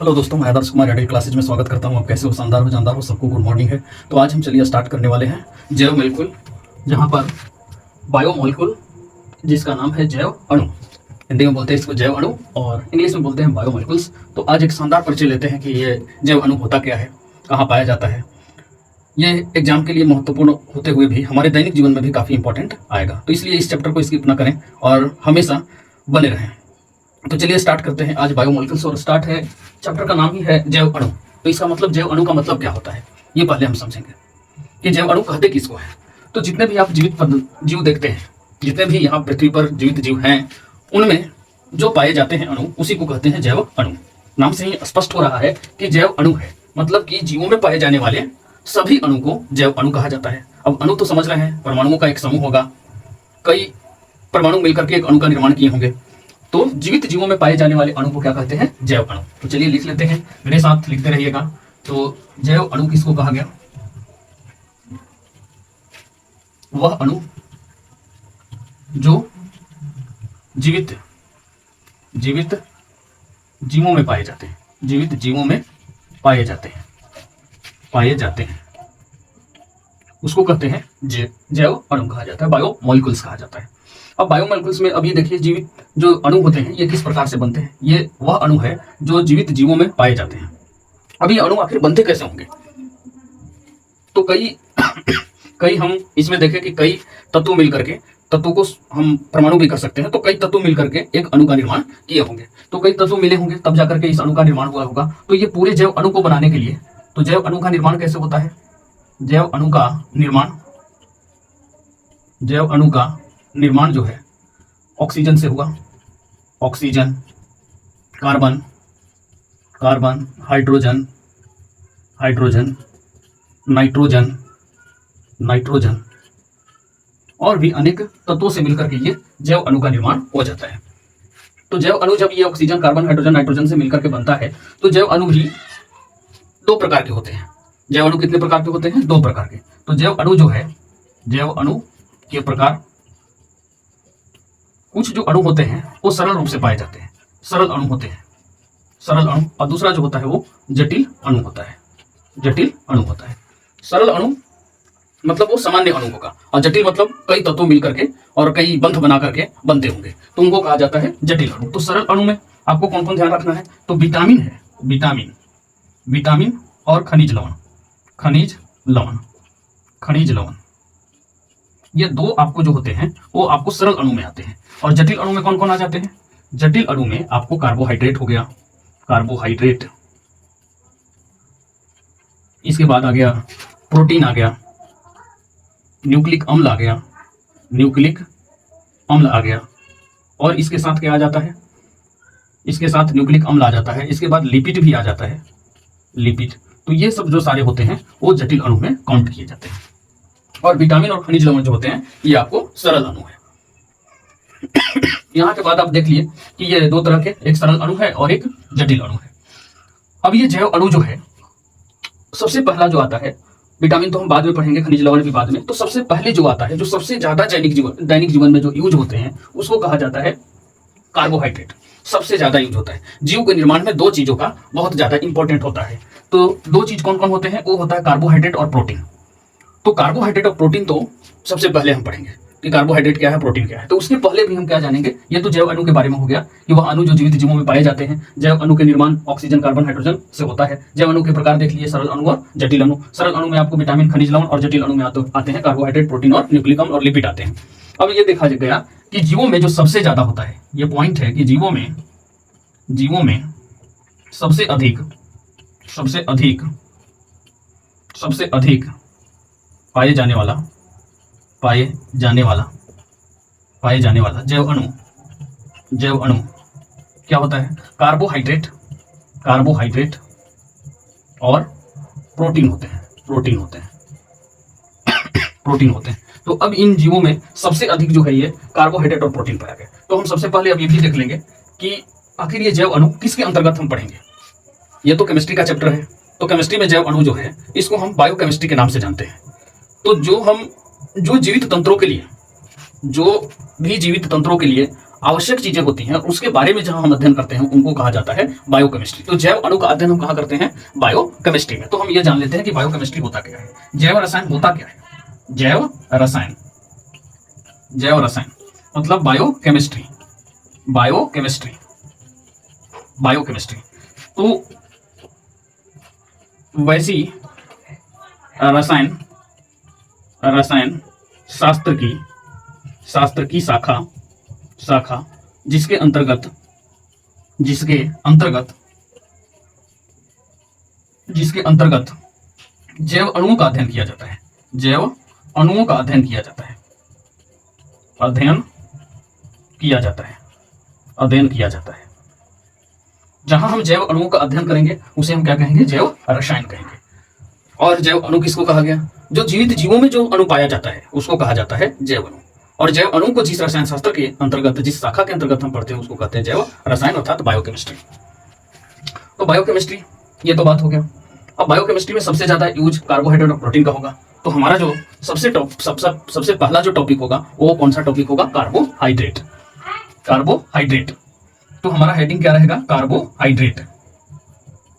Hello दोस्तों, मैं Adarsh Kumar edit classes में स्वागत करता हूं। आप कैसे हो? शानदार हो, जानदार हो, सबको गुड मॉर्निंग है। तो आज हम चलिए स्टार्ट करने वाले हैं जैव मॉलिक्यूल, जहां पर बायो मॉलिक्यूल जिसका नाम है जैव अणु। हिंदी में बोलते हैं इसको जैव अणु और इंग्लिश में बोलते हैं बायो मॉलिक्यूल्स। तो आज एक शानदार परिचय लेते हैं कि ये जैव अणु होता क्या है, कहाँ पाया जाता है। ये एग्जाम के लिए महत्वपूर्ण होते हुए भी हमारे दैनिक जीवन में भी काफ़ी इंपॉर्टेंट आएगा, तो इसलिए इस चैप्टर को स्किप ना करें और हमेशा बने रहें। तो चलिए स्टार्ट करते हैं आज बायोमोलिक्यूल्स, और स्टार्ट है, चैप्टर का नाम ही है जैव अणु। तो इसका मतलब जैव अणु का मतलब क्या होता है, ये पहले हम समझेंगे कि जैव अणु कहते किसको है। तो जितने भी आप जीवित जीव देखते हैं, जितने भी यहाँ पृथ्वी पर जीवित जीव हैं, उनमें जो पाए जाते हैं अणु, उसी को कहते हैं जैव अणु। नाम से ही स्पष्ट हो रहा है कि जैव अणु है, मतलब कि जीवों में पाए जाने वाले सभी अणु को जैव अणु कहा जाता है। अब अणु तो समझ रहे हैं, परमाणुओं का एक समूह होगा, कई परमाणु मिलकर के एक अणु का निर्माण किए होंगे। तो जीवित जीवों में पाए जाने वाले अणु को क्या कहते हैं? जैव अणु। तो चलिए लिख लेते हैं, मेरे साथ लिखते रहिएगा। तो जैव अणु किसको कहा गया? वह अणु जो जीवित जीवों में पाए जाते हैं, जीवित जीवों में पाए जाते हैं, उसको कहते हैं जैव अणु कहा जाता है, बायो मॉलिक्यूल्स कहा जाता है। अब बायोमोलिक्यूल्स में अभी देखिए, जीवित जो अणु होते हैं ये किस प्रकार से बनते हैं। ये वह अणु है जो जीवित जीवों में पाए जाते हैं। अब ये अणु आखिर बनते कैसे होंगे? तो कई हम इसमें देखें कि कई तत्व मिलकर के, तत्वों को हम परमाणु भी कर सकते हैं, तो कई तत्व मिलकर के एक अणु का निर्माण किए होंगे। तो कई तत्व मिले होंगे तब जाकर के इस अणु का निर्माण हुआ होगा। तो ये पूरे जैव अणु को बनाने के लिए, तो जैव अणु का निर्माण कैसे होता है? जैव अणु का निर्माण जो है ऑक्सीजन से हुआ। ऑक्सीजन, कार्बन, हाइड्रोजन, नाइट्रोजन और भी अनेक तत्वों से मिलकर के ये जैव अणु का निर्माण हो जाता है। तो जैव अणु जब ये ऑक्सीजन, कार्बन, हाइड्रोजन, नाइट्रोजन से मिलकर के बनता है, तो जैव अणु भी दो प्रकार के होते हैं। जैव अणु कितने प्रकार के होते हैं? दो प्रकार के। तो जैव अणु जो है, जैव अणु के प्रकार, कुछ जो अणु होते हैं वो सरल रूप से पाए जाते हैं, सरल अणु होते हैं, सरल अणु। और दूसरा जो होता है वो जटिल अणु होता है, सरल अणु मतलब वो सामान्य अणु होगा, और जटिल मतलब कई तत्व मिल करके और कई बंध बना करके बनते होंगे, तो उनको कहा जाता है जटिल अणु। तो सरल अणु में आपको कौन कौन ध्यान रखना है? तो विटामिन है, विटामिन और खनिज लवण, ये दो आपको जो होते हैं वो आपको सरल अणु में आते हैं। और जटिल अणु में कौन कौन आ जाते हैं? जटिल अणु में आपको कार्बोहाइड्रेट हो गया, कार्बोहाइड्रेट, इसके बाद आ गया प्रोटीन, आ गया न्यूक्लिक अम्ल, आ गया और इसके साथ क्या आ जाता है? इसके साथ न्यूक्लिक अम्ल आ जाता है। इसके बाद लिपिड भी आ जाता है, लिपिड। तो ये सब जो सारे होते हैं वो जटिल अणु में काउंट किए जाते हैं। और विटामिन और खनिज लवण जो होते हैं ये आपको सरल अणु है। यहाँ के बाद आप देख लिए कि ये दो तरह के, एक सरल अणु है और एक जटिल अणु है। अब ये जैव अणु जो है, सबसे पहला जो आता है, विटामिन तो हम बाद में पढ़ेंगे, खनिज लवण भी बाद में। तो सबसे पहले जो आता है, जो सबसे ज्यादा दैनिक जीवन में जो यूज होते हैं, उसको कहा जाता है कार्बोहाइड्रेट। सबसे ज्यादा यूज होता है। जीव के निर्माण में दो चीजों का बहुत ज्यादा इंपॉर्टेंट होता है। तो दो चीज कौन कौन होते हैं? वो होता है कार्बोहाइड्रेट और प्रोटीन। तो कार्बोहाइड्रेट और प्रोटीन तो सबसे पहले हम पढ़ेंगे कि कार्बोहाइड्रेट क्या है, प्रोटीन क्या है। तो उसके पहले भी हम क्या जानेंगे? ये तो जैव अणु के बारे में हो गया कि वह अणु जो जीवित जीवों में पाए जाते हैं। जैव अणु के निर्माण ऑक्सीजन, कार्बन, हाइड्रोजन से होता है। जैव अणु के प्रकार देख लिए, सरल अणु और जटिल अणु। सरल अणु में आपको विटामिन, खनिज लवण, और जटिल अणु में आते हैं कार्बोहाइड्रेट, प्रोटीन और न्यूक्लिक अम्ल और लिपिड आते हैं। अब ये देखा गया कि जीवों में जो सबसे ज्यादा होता है, ये पॉइंट है कि जीवों में सबसे अधिक पाए जाने वाला जैव अणु क्या होता है? कार्बोहाइड्रेट और प्रोटीन होते हैं। तो अब इन जीवों में सबसे अधिक जो है ये कार्बोहाइड्रेट और प्रोटीन पाया गया। तो हम सबसे पहले अब ये भी देख लेंगे कि आखिर ये जैव अणु किसके अंतर्गत हम पढ़ेंगे। ये तो केमिस्ट्री का चैप्टर है, तो केमिस्ट्री में जैव अणु जो है इसको हम बायोकेमिस्ट्री के नाम से जानते हैं। तो जो जीवित तंत्रों के लिए, जो भी जीवित तंत्रों के लिए आवश्यक चीजें होती हैं उसके बारे में जहां हम अध्ययन करते हैं उनको कहा जाता है बायोकेमिस्ट्री। तो जैव अणु का अध्ययन हम कहाँ करते हैं? बायोकेमिस्ट्री में। तो हम ये जान लेते हैं कि बायोकेमिस्ट्री होता क्या है, जैव रसायन होता क्या है। जैव रसायन, जैव रसायन मतलब बायोकेमिस्ट्री, बायोकेमिस्ट्री, बायोकेमिस्ट्री। तो वैसी रसायन, रसायन शास्त्र की शाखा जिसके अंतर्गत जैव अणुओं का अध्ययन किया जाता है, जैव अणुओं का अध्ययन किया जाता है, अध्ययन किया जाता है। जहां हम जैव अणुओं का अध्ययन करेंगे उसे हम क्या कहेंगे? जैव रसायन कहेंगे। और जैव अणु किसको कहा गया? जो जीवित जीवों में जो अणु पाया जाता है उसको कहा जाता है जैव अणु। और जैव अणु को जिस रसायन शास्त्र के अंतर्गत, जिस शाखा के अंतर्गत हम पढ़ते हैं उसको कहते हैं जैव रसायन अर्थात बायोकेमिस्ट्री। तो बायोकेमिस्ट्री ये तो बात हो गया। अब बायोकेमिस्ट्री में सबसे ज्यादा यूज कार्बोहाइड्रेट और प्रोटीन का होगा। तो हमारा जो सबसे पहला जो टॉपिक होगा वो कौन सा टॉपिक होगा? Carbohydrate, carbohydrate. तो हमारा हेडिंग क्या रहेगा? Carbohydrate,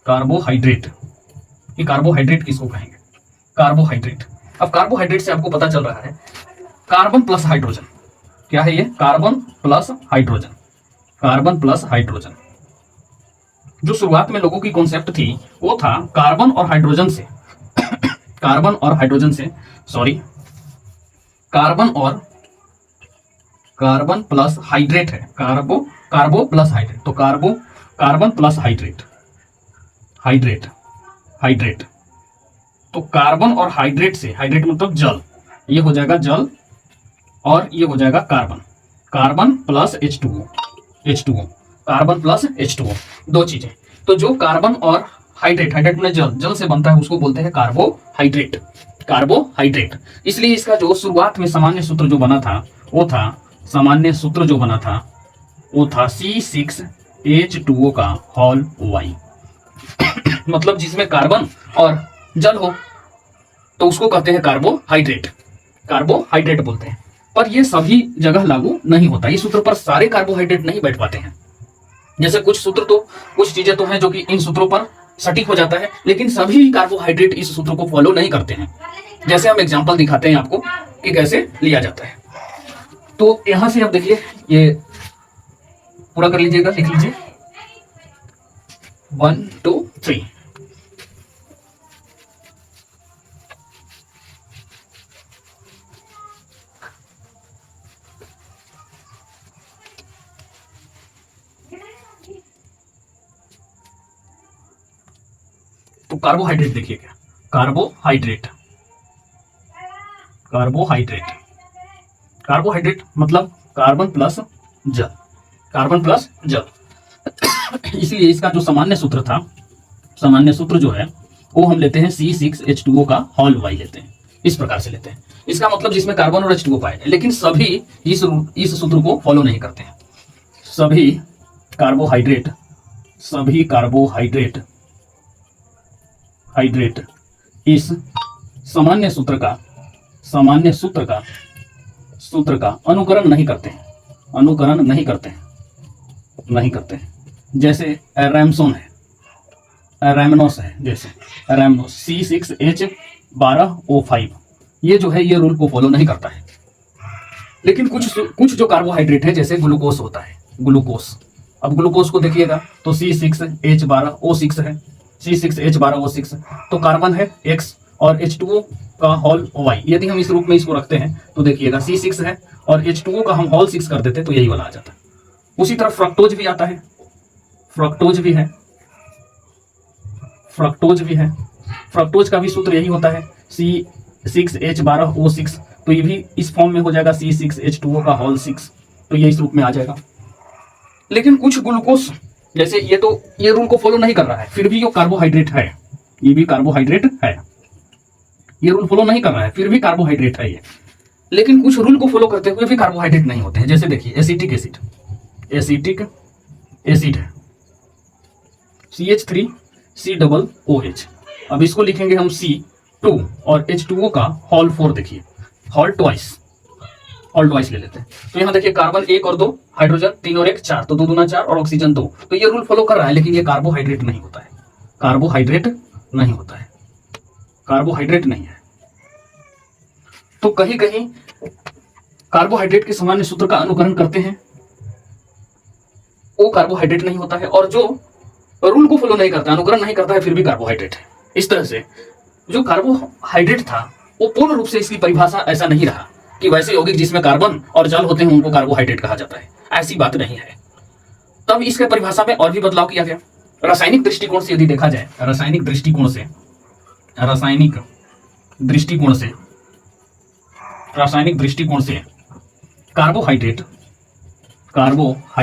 carbohydrate. ये कार्बोहाइड्रेट किसको कहेंगे? कार्बोहाइड्रेट। अब कार्बोहाइड्रेट से आपको पता चल रहा है कार्बन प्लस हाइड्रोजन। क्या है ये? Carbon plus hydrogen, carbon plus hydrogen. जो शुरुआत में लोगों की कॉन्सेप्ट थी वो था कार्बन और हाइड्रोजन से कार्बन और हाइड्रोजन से कार्बन प्लस हाइड्रेट है, कार्बो प्लस हाइड्रेट। तो कार्बन प्लस हाइड्रेट। तो कार्बन और हाइड्रेट से, हाइड्रेट मतलब जल, ये हो जाएगा जल और ये हो जाएगा carbon plus H2O, carbon plus H2O, दो चीजें। तो जो कार्बन और हाइड्रेट में जल से बनता है उसको बोलते हैं कार्बोहाइड्रेट। इसलिए इसका जो शुरुआत में सामान्य सूत्र जो बना था वो था C6H2O का होल Y। मतलब जिसमें कार्बन और जल हो तो उसको कहते हैं कार्बोहाइड्रेट बोलते हैं। पर ये सभी जगह लागू नहीं होता, इस सूत्र पर सारे कार्बोहाइड्रेट नहीं बैठ पाते हैं। जैसे कुछ चीजें तो हैं जो कि इन सूत्रों पर सटीक हो जाता है, लेकिन सभी कार्बोहाइड्रेट इस सूत्र को फॉलो नहीं करते हैं। जैसे हम एग्जांपल दिखाते हैं आपको कि कैसे लिया जाता है। तो यहां से आप देखिए, ये पूरा कर लीजिएगा, लिख लीजिए 1 2 3। तो कार्बोहाइड्रेट देखिए, क्या कार्बोहाइड्रेट मतलब कार्बन प्लस जल। इसलिए इसका जो सामान्य सूत्र जो है वो हम लेते हैं C6H2O का होल Y लेते हैं, इस प्रकार से लेते हैं। इसका मतलब जिसमें कार्बन और H2O पाए जाए, लेकिन सभी इस सूत्र को फॉलो नहीं करते हैं। सभी कार्बोहाइड्रेट इस सामान्य सूत्र का अनुकरण नहीं करते हैं। जैसे रैमनोस है, जैसे रैमनोस C6H12O5, ये जो है ये रूल को फॉलो नहीं करता है। लेकिन कुछ जो कार्बोहाइड्रेट है, जैसे ग्लूकोज होता है, अब ग्लूकोज को देखिएगा तो C6H12O6 है, C6H12O6। तो कार्बन है X और H2O का होल Y। यदि हम इस रूप में इसको रखते हैं तो देखिएगा C6 है और H2O का हम होल 6 कर देते तो यही वाला आ जाता है। उसी तरह फ्रक्टोज भी आता है, फ्रक्टोज भी है। फ्रक्टोज का भी सूत्र यही होता है C6H12O6। तो ये भी इस फॉर्म में हो जाएगा C6H2O का होल 6, तो ये इस रूप में आ जाएगा। लेकिन कुछ ग्लूकोज, जैसे ये रूल को फॉलो नहीं कर रहा है, फिर भी ये कार्बोहाइड्रेट है, ये भी कार्बोहाइड्रेट है। ये रूल फॉलो नहीं कर रहा है फिर भी कार्बोहाइड्रेट है ये। लेकिन कुछ रूल को फॉलो करते हुए भी कार्बोहाइड्रेट नहीं होते हैं। जैसे देखिए एसिटिक एसिड है CH3COOH। अब इसको लिखेंगे हम C2 और H2O का होल 4, देखिए होल ट्वाइस, ऑल्ट वाइज ले लेते हैं। तो यहाँ देखिए कार्बन 1 और 2, हाइड्रोजन 3 और 1 4, तो 2 दूना 4 और ऑक्सीजन 2। तो ये रूल फॉलो कर रहा है, लेकिन ये कार्बोहाइड्रेट नहीं होता है, कार्बोहाइड्रेट नहीं होता है, कार्बोहाइड्रेट नहीं है। तो कहीं कहीं कार्बोहाइड्रेट के सामान्य सूत्र का अनुकरण करते हैं, वो कार्बोहाइड्रेट नहीं होता है, और जो रूल को फॉलो नहीं करता, अनुकरण नहीं करता है, फिर भी कार्बोहाइड्रेट है। इस तरह से जो कार्बोहाइड्रेट था वो पूर्ण रूप से इसकी परिभाषा ऐसा नहीं रहा कि वैसे यौगिक जिसमें कार्बन और जल होते हैं उनको कार्बोहाइड्रेट कहा जाता है, ऐसी बात नहीं है। तब इसके परिभाषा में और भी बदलाव किया गया। रासायनिक दृष्टिकोण से यदि देखा जाए, रासायनिक दृष्टिकोण से कार्बोहाइड्रेट वैसे यौगिक होते हैं जिसमें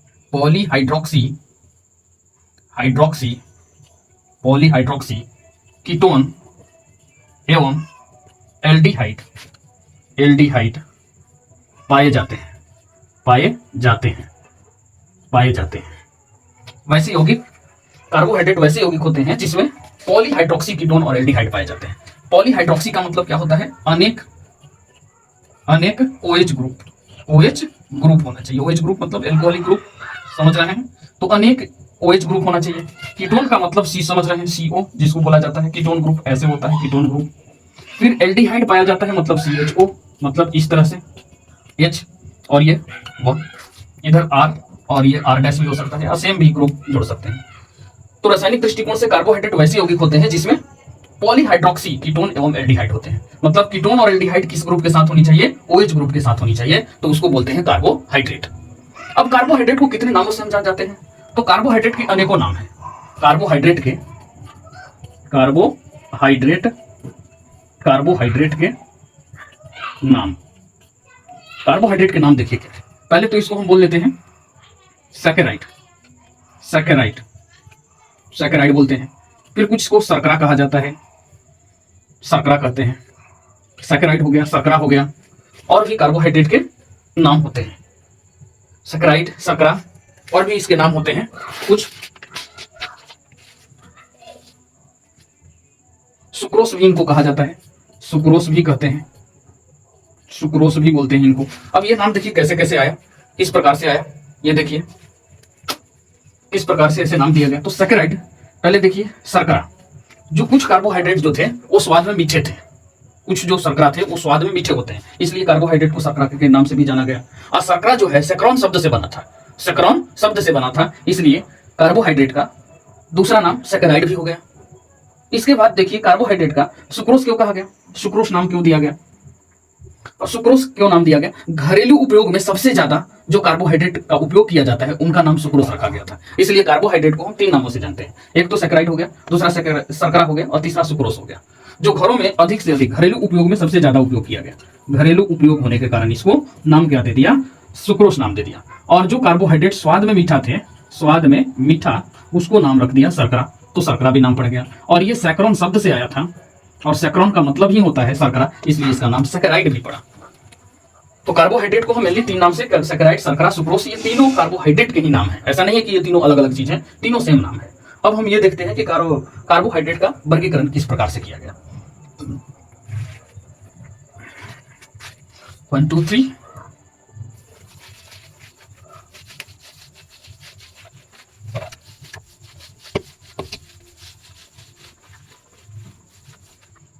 पॉलीहाइड्रोक्सी कीटोन एवं एल्डिहाइड पाए जाते हैं। वैसे यौगिक, कार्बोहाइड्रेट वैसे यौगिक होते हैं जिसमें पॉलीहाइड्रोक्सी कीटोन और एल्डिहाइड पाए जाते हैं। पॉलीहाइड्रोक्सी का मतलब क्या होता है? अनेक OH ग्रुप होना चाहिए। OH ग्रुप मतलब एल्कोहलिक ग्रुप, समझ रहे हैं? तो अनेक OH ग्रुप होना चाहिए। कीटोन का मतलब C समझ रहे हैं, CO जिसको बोला जाता है कीटोन ग्रुप, ऐसे होता है कीटोन ग्रुप। फिर एल्डिहाइड पाया जाता है मतलब CHO, मतलब इस तरह से H और ये इधर R और ये R डैश भी हो सकता है, या सेम भी ग्रुप जोड़ सकते हैं। तो रासायनिक दृष्टिकोण से कार्बोहाइड्रेट वैसे यौगिक होते हैं जिसमें पॉलीहाइड्रोक्सी कीटोन एवं एल्डिहाइड होते हैं। मतलब कीटोन और एल्डिहाइड किस ग्रुप के साथ होनी चाहिए? OH ग्रुप के साथ होनी चाहिए, तो उसको बोलते हैं कार्बोहाइड्रेट। अब कार्बोहाइड्रेट को कितने नामों से हम जान जाते हैं? तो कार्बोहाइड्रेट के अनेकों नाम हैं। कार्बोहाइड्रेट के नाम देखिए क्या है। पहले तो इसको हम बोल लेते हैं सैकराइड बोलते हैं। फिर कुछ को शर्करा कहा जाता है, शर्करा कहते हैं। सैकराइड हो गया, शर्करा हो गया, और भी कार्बोहाइड्रेट के नाम होते हैं, सैकराइड, शर्करा, और भी इसके नाम होते हैं कुछ। सुक्रोस भी इनको कहा जाता है, सुक्रोस भी कहते हैं, सुक्रोस भी बोलते हैं इनको। अब ये नाम देखिए कैसे कैसे आया, किस प्रकार से आया, ये देखिए किस प्रकार से ऐसे नाम दिया गया। तो सैकराइड, पहले देखिए शर्करा, जो कुछ कार्बोहाइड्रेट जो थे वो स्वाद में मीठे थे, कुछ जो शर्करा थे वो स्वाद में मीठे होते हैं, इसलिए कार्बोहाइड्रेट को शर्करा के नाम से भी जाना गया। और शर्करा जो है सैकरॉन शब्द से बना था, इसलिए कार्बोहाइड्रेट का दूसरा नाम सैकराइड भी हो गया। इसके बाद देखिए कार्बोहाइड्रेट का सुक्रोस क्यों कहा गया, सुक्रोस नाम क्यों दिया गया? और सुक्रोस क्यों नाम दिया गया? घरेलू उपयोग में सबसे ज्यादा जो कार्बोहाइड्रेट का उपयोग किया जाता है उनका नाम सुक्रोस रखा गया था, इसलिए कार्बोहाइड्रेट को हम 3 नामों से जानते हैं। एक तो सैकराइड हो गया, दूसरा शर्करा हो गया, और तीसरा सुक्रोस हो गया। जो घरों में अधिक से अधिक घरेलू उपयोग में सबसे ज्यादा उपयोग किया गया, घरेलू उपयोग होने के कारण इसको नाम क्या दे दिया? सुक्रोस नाम दे दिया। और जो कार्बोहाइड्रेट स्वाद में मीठा उसको नाम रख दिया शर्करा, तो शर्करा भी नाम पड़ गया। और ये सैकरॉन शब्द से आया था, और सैकरॉन का मतलब ही होता है शर्करा, इसलिए इसका नाम सैकराइड भी पड़ा। तो कार्बोहाइड्रेट को हम मेनली 3 नाम से, सैकराइड, शर्करा, सुक्रोस, ये तीनों कार्बोहाइड्रेट के ही नाम है। ऐसा नहीं है कि ये तीनों अलग अलग चीज हैं, तीनों सेम नाम है। अब हम ये देखते हैं कि कार्बोहाइड्रेट का वर्गीकरण किस प्रकार से किया गया। 1 2 3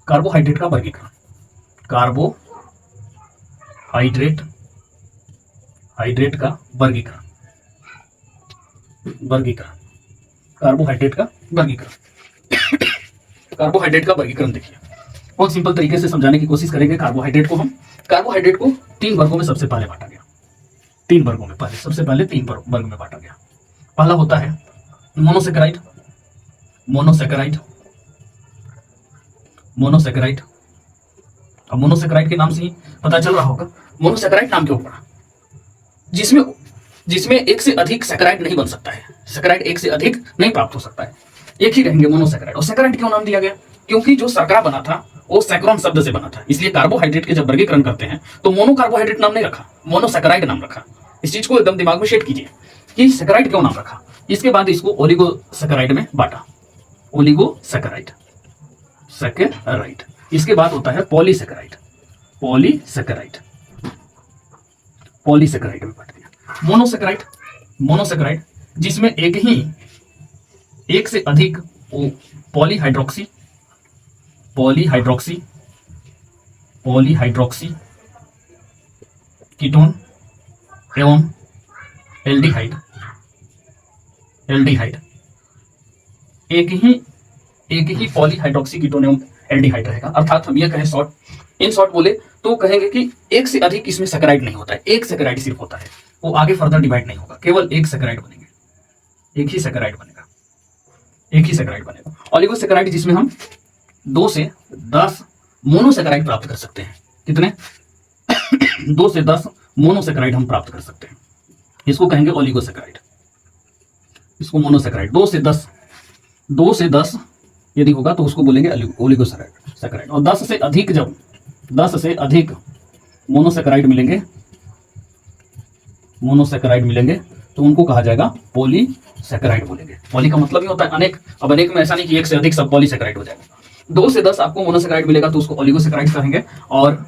कार्बोहाइड्रेट का वर्गीकरण। कार्बोहाइड्रेट का वर्गीकरण, कार्बोहाइड्रेट का वर्गीकरण देखिए, बहुत सिंपल तरीके से समझाने की कोशिश करेंगे। कार्बोहाइड्रेट को 3 वर्गों में सबसे पहले बांटा गया। 3 वर्गों में सबसे पहले 3 वर्ग में बांटा गया। पहला होता है मोनोसैकेराइड। अब मोनोसैकेराइड के नाम से ही पता चल रहा होगा मोनोसैकेराइड नाम क्यों पड़ा। जिसमें एक से अधिक सैकेराइड नहीं बन सकता है, सैकेराइड एक से अधिक नहीं प्राप्त हो सकता है, एक ही रहेंगे मोनोसैकेराइड। और सैकेराइड क्यों नाम दिया गया? क्योंकि जो शर्करा बना था वो सैकरॉन शब्द से बना था। इसलिए कार्बोहाइड्रेट के जब वर्गीकरण करते हैं तो मोनो कार्बोहाइड्रेट नाम नहीं रखा, मोनोसैकेराइड नाम रखा। इस चीज को एकदम दिमाग में सेट कीजिए कि सैकेराइड क्यों नाम रखा। इसके बाद इसको ओलिगोसैकेराइड में बांटा, ओलिगोसैकेराइड, सैकेराइड। इसके बाद होता है पॉलीसैकेराइड, पॉलीसैकेराइड, पॉलीसैकेराइड में बांट दिया। मोनोसैकेराइड, मोनोसैकेराइड जिसमें एक से अधिक पॉलीहाइड्रोक्सी, पॉलीहाइड्रोक्सी, पॉलीहाइड्रोक्सी कीटोन एवं एल्डिहाइड, एल्डिहाइड, एक ही पॉलीहाइड्रोक्सी कीटोन एवं एल्डिहाइड रहेगा। अर्थात हम ये कहें इन शॉर्ट बोले तो कहेंगे कि एक से अधिक इसमें सैकेराइड नहीं होता है, एक सैकेराइड सिर्फ होता है, वो आगे फर्दर डिवाइड नहीं होगा, केवल एक सैकेराइड बनेंगे, एक ही सैकेराइड बनेगा, एक ही सैकेराइड बनेगा। ओलिगोसैकेराइड जिसमें हम 2 से 10 मोनोसैकेराइड प्राप्त कर सकते हैं। कितने? 2 से 10 मोनोसैकेराइड हम प्राप्त कर सकते हैं, इसको कहेंगे ओलिगोसैकेराइड, इसको मोनोसैकेराइड। 2 से 10 यदि होगा तो उसको बोलेंगे ओलिगोसैकेराइड। और 10 से अधिक, जब 10 से अधिक मोनोसैकेराइड मिलेंगे, मोनोसैकेराइड मिलेंगे तो उनको कहा जाएगा पॉलीसैकेराइड बोलेंगे। पॉली का मतलब ही होता है अनेक। अब अनेक में ऐसा नहीं कि एक से अधिक सब पॉलीसैकेराइड हो जाएगा। 2 से 10 आपको मोनोसैकेराइड मिलेगा तो उसको ओलिगोसैकेराइड कहेंगे, और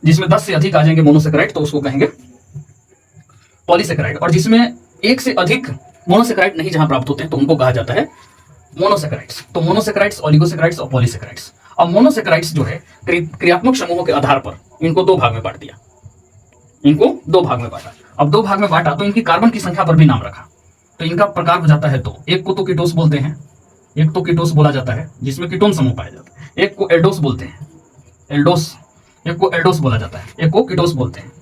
जिसमें 10 से अधिक आ जाएंगे मोनोसैकेराइड तो उसको कहेंगे पॉलीसैकेराइड। और जिसमें 1 से अधिक मोनोसैकेराइड नहीं जहां प्राप्त होते हैं तो उनको कहा जाता है मोनोसैकेराइड्स। तो मोनोसैकेराइड्स, ओलिगोसैकेराइड्स और पॉलीसैकेराइड्स। अब मोनोसैकेराइड्स जो है क्रियात्मक समूहों के आधार पर इनको 2 भाग में बांट दिया, इनको 2 भाग में बांटा। अब 2 भाग में बांटा तो इनकी कार्बन की संख्या पर भी नाम रखा, तो इनका प्रकार हो जाता है 2। एक को तो कीटोस बोलते हैं, एक तो कीटोस बोला जाता है जिसमें कीटोन समूह पाया जाता है, एक को एल्डोस बोलते हैं, एल्डोस, एक को एल्डोस बोला जाता है, एक को कीटोस बोलते हैं।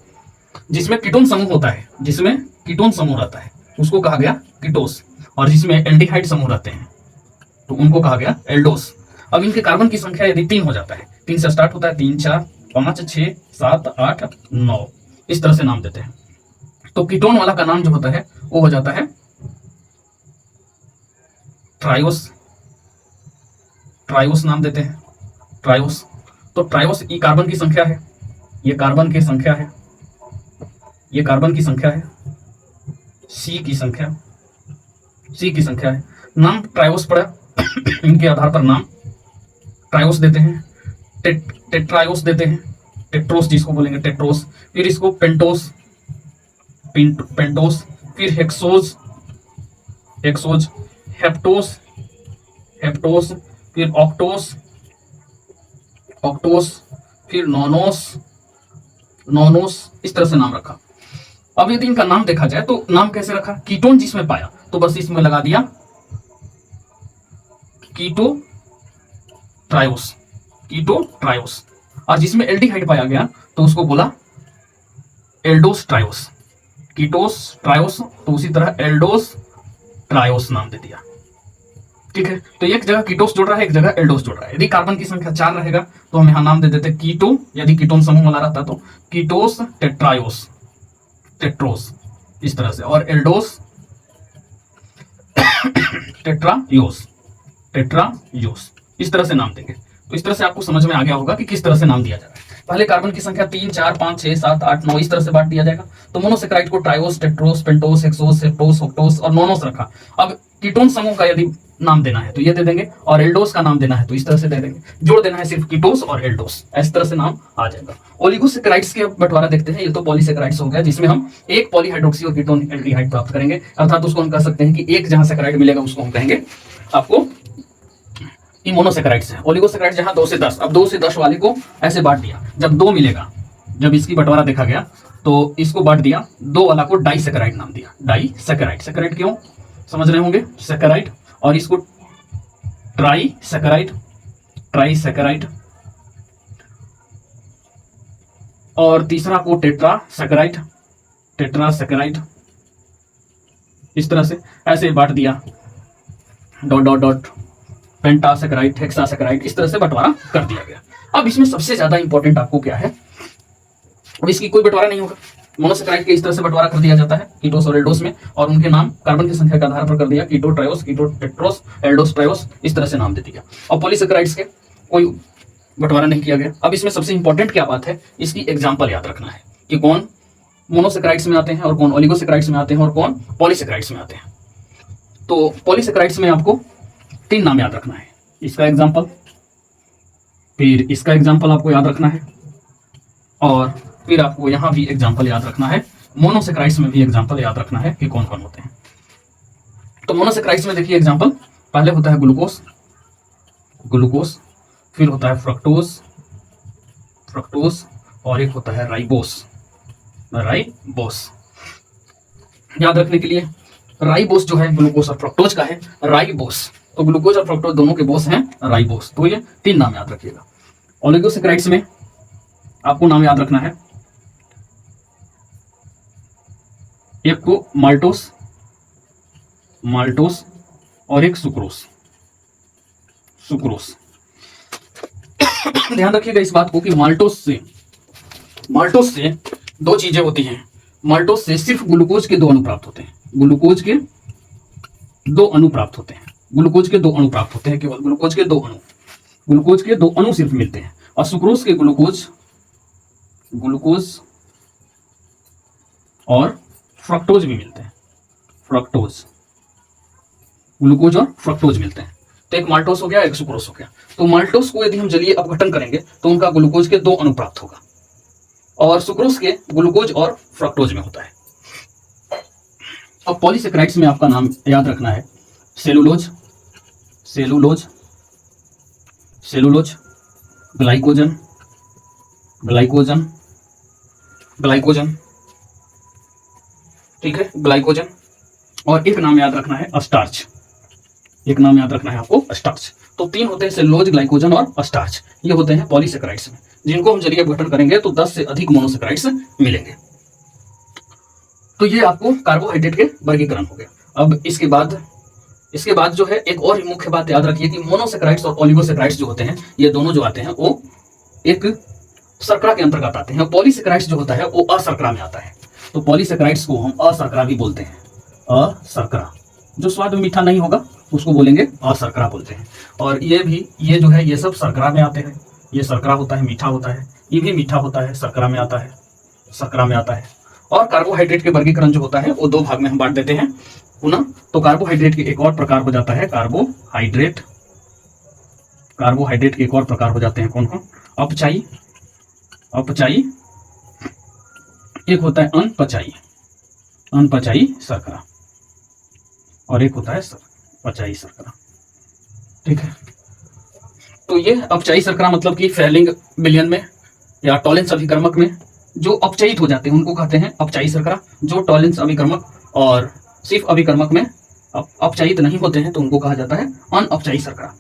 जिसमें कीटोन समूह होता है, जिसमें कीटोन समूह रहता है उसको कहा गया कीटोस, और जिसमें एल्डिहाइड समूह रहते हैं तो उनको कहा गया एल्डोस। अब इनके कार्बन की संख्या यदि 3 हो जाता है, 3 से स्टार्ट होता है, 3 4 5 6 7 8 9, इस तरह से नाम देते हैं। तो कीटोन वाला का नाम जो होता है वो हो जाता है ट्रायोस, ट्रायोस नाम देते हैं, ट्रायोस। तो ट्रायोस ये कार्बन की संख्या है, ये कार्बन की संख्या है, ये कार्बन की संख्या है, सी की संख्या, सी की संख्या है। नाम ट्रायोस पड़ा, इनके आधार पर नाम ट्रायोस देते हैं, टेट्रायोस देते हैं, टेट्रोस जिसको बोलेंगे टेट्रोस, फिर इसको पेंटोस, पेंटोस, फिर हेक्सोज, हेक्सोज, हेप्टोस, हेप्टोस, फिर ऑक्टोस, ऑक्टोस, फिर नोनोस, नोनोस, इस तरह से नाम रखा। अब यदि इनका नाम देखा जाए तो नाम कैसे रखा? कीटोन जिसमें पाया तो बस इसमें लगा दिया कीटो ट्रायोस, कीटो ट्रायोस, और जिसमें एल्डिहाइड पाया गया तो उसको बोला एल्डोस ट्रायोस, कीटोस ट्रायोस, तो उसी तरह एल्डोस ट्रायोस नाम दे दिया। ठीक है, तो एक जगह कीटोस जोड़ रहा है, एक जगह एल्डोस जोड़ रहा है। यदि कार्बन की संख्या 4 रहेगा तो हम यहां नाम दे देते कीटो, यदि कीटोन समूह वाला रहता तो कीटोस टेट्रायोस, टेट्रोस, इस तरह से, और एल्डोस टेट्रायोस, टेट्रायोस, इस तरह से नाम देंगे। तो इस तरह से आपको समझ में आ गया होगा कि किस तरह से नाम दिया जा रहा है। पहले कार्बन की संख्या 3 4 5 6 7 8 9 इस तरह से बांट दिया जाएगा। तो मोनोसैकेराइड को triose, tetrose, pentose, hexose, septose, octose और नोनोस रखा। अब कीटोन समूह का यदि नाम देना है तो ये दे देंगे, और एल्डोस का नाम देना है तो इस तरह से दे देंगे। जोड़ देना है सिर्फ कीटोस और एल्डोस, इस तरह से नाम आ जाएगा। ओलिगोसैकेराइड्स के बंटवारा देखते हैं। ये तो पॉलीसैकेराइड्स हो गया जिसमें हम एक पॉलीहाइड्रोक्सी और कीटोन एल्डिहाइड प्राप्त करेंगे, अर्थात उसको हम कह सकते हैं कि एक जहां सैकेराइड मिलेगा उसको हम कहेंगे आपको ये मोनोसैकेराइड्स है। ओलिगोसैकेराइड जहां 2 से 10, अब 2 से 10 वाले को ऐसे बांट दिया। जब 2 मिलेगा, जब इसकी बंटवारा देखा गया तो इसको बांट दिया, 2 वाला को डाइसैकेराइड नाम दिया, डाइसैकेराइड। सैकेराइड क्यों समझ रहे होंगे, सैकेराइड, और इसको ट्राइसैकेराइड, ट्राइसैकेराइड, और तीसरा को टेट्रासैकेराइड, टेट्रासैकेराइड, इस तरह से ऐसे बांट दिया, डॉट डॉट डॉट, पेंटासैकेराइड, हेक्सासैकेराइड, इस तरह से बंटवारा कर दिया गया। अब इसमें सबसे ज्यादा इंपॉर्टेंट आपको क्या है, अब इसकी कोई बंटवारा नहीं होगा। मोनोसैकेराइड के इस तरह से बंटवारा कर दिया जाता है कीटोस और एल्डोस में, और उनके नाम कार्बन की संख्या के आधार पर कर दिया, कीटो ट्रायोस, कीटो टेट्रोस, एल्डोस ट्रायोस, इस तरह से नाम दे दिया। और पॉलीसैकेराइड्स के कोई बंटवारा नहीं किया गया। अब इसमें सबसे इंपॉर्टेंट क्या बात है, इसकी एग्जाम्पल याद रखना है कि कौन मोनोसेक्राइड्स में आते हैं और कौन ओलिगोसेक्राइड्स में आते हैं और कौन पॉलीसेक्राइड्स में आते हैं। तो पॉलीसेक्राइड्स में आपको 3 नाम याद रखना है, इसका एग्जाम्पल, फिर इसका एग्जाम्पल आपको याद रखना है, और फिर आपको यहाँ भी एग्जाम्पल याद रखना है। मोनोसेक्राइड्स में भी एग्जाम्पल याद रखना है कि कौन कौन होते हैं। तो मोनोसेक्राइड्स में देखिए एग्जाम्पल, पहले होता है ग्लूकोज, ग्लूकोज, फिर होता है फ्रक्टोज, फ्रक्टोज, और एक होता है राइबोस, राइबोस। याद रखने के लिए राइबोस जो है ग्लूकोज और फ्रक्टोज का है राइबोस, तो ग्लूकोज और फ्रक्टोज दोनों के बोस हैं राइबोस। तो ये 3 नाम याद रखिएगा। ओलिगोसेक्राइड्स में आपको नाम याद रखना है, एक को माल्टोस, माल्टोस, और एक सुक्रोस, सुक्रोस। ध्यान रखिएगा इस बात को कि माल्टोस से 2 चीजें होती हैं। माल्टोस से सिर्फ ग्लूकोज के 2 अणु प्राप्त होते हैं, ग्लूकोज के 2 अणु प्राप्त होते हैं, ग्लूकोज के 2 अणु प्राप्त होते हैं, केवल ग्लूकोज के 2 अणु, ग्लूकोज के 2 अणु सिर्फ मिलते हैं। और सुक्रोज के ग्लूकोज और फ्रक्टोज भी मिलते हैं, फ्रक्टोज, ग्लूकोज और फ्रक्टोज मिलते हैं। तो एक माल्टोस हो गया, एक सुक्रोस हो गया। तो माल्टोस को यदि हम जलीय अपघटन करेंगे तो उनका ग्लूकोज के 2 अणु प्राप्त होगा, और सुक्रोस के ग्लूकोज और फ्रक्टोज में होता है। अब पॉलीसेक्राइड्स में आपका नाम याद रखना है cellulose, cellulose, cellulose, glycogen, glycogen, glycogen, ठीक है, ग्लाइकोजन। और एक नाम याद रखना है स्टार्च, एक नाम याद रखना है आपको स्टार्च। तो 3 होते हैं सेलुलोज, ग्लाइकोजन और स्टार्च, ये होते हैं पॉलीसेक्राइड्स में, जिनको हम जलीय अपघटन करेंगे तो 10 से अधिक मोनोसेक्राइड्स मिलेंगे। तो ये आपको कार्बोहाइड्रेट के वर्गीकरण हो गया। अब इसके बाद जो है एक और मुख्य बात याद रखिए कि मोनोसेक्राइड्स और ओलिगोसेक्राइड्स जो होते हैं, ये दोनों जो आते हैं वो एक शर्करा के अंतर्गत आते हैं। पॉलीसेक्राइड्स जो होता है वो अशर्करा में आता है। तो पॉलीसेक्राइड्स को हम अशर्करा भी बोलते हैं, अशर्करा, जो स्वाद में मीठा नहीं होगा उसको बोलेंगे अशर्करा बोलते हैं। और ये जो है ये सब शर्करा में आते हैं, ये शर्करा होता है, मीठा होता है, ये भी मीठा होता है, शर्करा में आता है, शर्करा में आता है। और कार्बोहाइड्रेट के वर्गीकरण जो होता है वो 2 भाग में हम बांट देते हैं पुनः। तो कार्बोहाइड्रेट के एक और प्रकार हो जाता है कार्बोहाइड्रेट, कार्बोहाइड्रेट के एक और प्रकार हो जाते हैं कौन कौन, अपचायी, अपचायी, एक होता है अनपचायी, अनपचायी शर्करा, और एक होता है पचायी शर्करा, ठीक है। तो ये अपचायी शर्करा मतलब कि फेलिंग विलयन में या टॉलेंस अभिकर्मक में जो अपचयित हो जाते हैं उनको कहते हैं अपचायी शर्करा। जो टॉलेंस अभिकर्मक और सिर्फ अभिकर्मक में अपचयित नहीं होते हैं तो उनको कहा जाता है अनअपचायी शर्करा।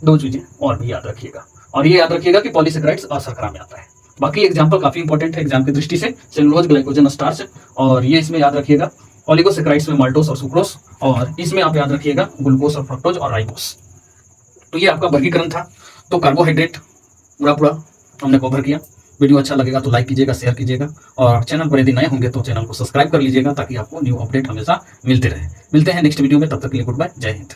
2 चीजें और भी याद रखिएगा, और ये याद रखिएगा कि पॉलीसेक्राइड्स अशर्करा में आता है। बाकी एग्जाम्पल काफी इंपॉर्टेंट है एग्जाम की दृष्टि से, सेलुलोज, ग्लाइकोजन, स्टार्च, और ये इसमें याद रखिएगा ओलिगोसेक्राइड्स में माल्टोस और सुक्रोस, और इसमें आप याद रखिएगा ग्लूकोज और फ्रक्टोज और राइबोस। तो ये आपका वर्गीकरण था। तो कार्बोहाइड्रेट पूरा हमने कवर किया। वीडियो अच्छा लगेगा तो लाइक कीजिएगा, शेयर कीजिएगा, और चैनल पर यदि नए होंगे तो चैनल को सब्सक्राइब कर लीजिएगा ताकि आपको न्यू अपडेट हमेशा मिलते रहे। मिलते हैं नेक्स्ट वीडियो में, तब तक के लिए गुड बाय, जय हिंद।